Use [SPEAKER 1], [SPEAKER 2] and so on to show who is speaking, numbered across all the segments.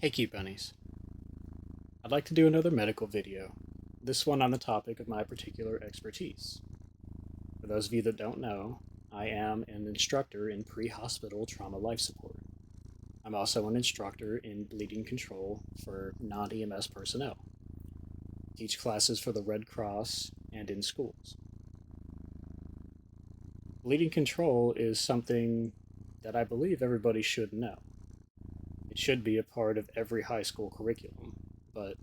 [SPEAKER 1] Hey cute bunnies. I'd like to do another medical video, this one on the topic of my particular expertise. For those of you that don't know, I am an instructor in pre-hospital trauma life support. I'm also an instructor in bleeding control for non-EMS personnel. Teach classes for the Red Cross and in schools. Bleeding control is something that I believe everybody should know. It should be a part of every high school curriculum, but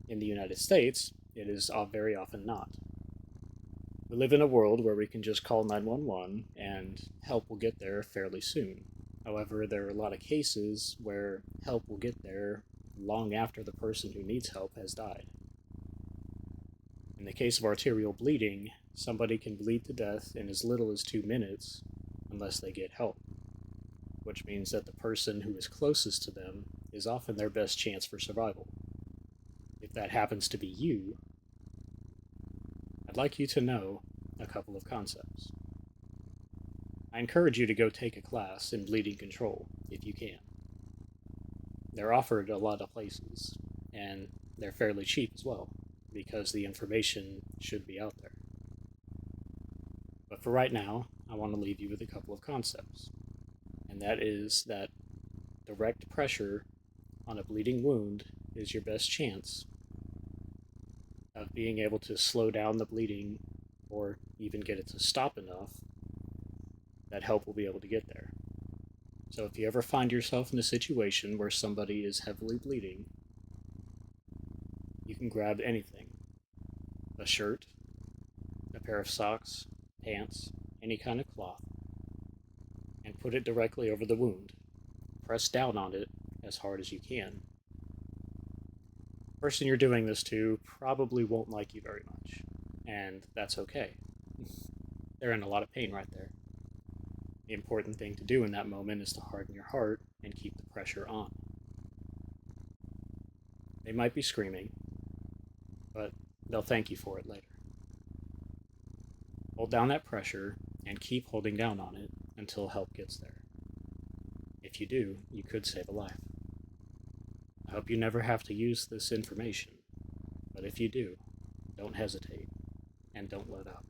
[SPEAKER 1] in the United States, it is very often not. We live in a world where we can just call 911 and help will get there fairly soon. However, there are a lot of cases where help will get there long after the person who needs help has died. In the case of arterial bleeding, somebody can bleed to death in as little as 2 minutes unless they get help, which means that the person who is closest to them is often their best chance for survival. If that happens to be you, I'd like you to know a couple of concepts. I encourage you to go take a class in bleeding control if you can. They're offered a lot of places, and they're fairly cheap as well, because the information should be out there. But for right now, I want to leave you with a couple of concepts, and that is that direct pressure on a bleeding wound is your best chance of being able to slow down the bleeding or even get it to stop enough that help will be able to get there. So if you ever find yourself in a situation where somebody is heavily bleeding, you can grab anything: a shirt, a pair of socks, pants, any kind of cloth, and put it directly over the wound. Press down on it as hard as you can. The person you're doing this to probably won't like you very much, and that's okay. They're in a lot of pain right there. The important thing to do in that moment is to harden your heart and keep the pressure on. They might be screaming, but they'll thank you for it later. Hold down that pressure and keep holding down on it until help gets there. If you do, you could save a life. I hope you never have to use this information, but if you do, don't hesitate and don't let up.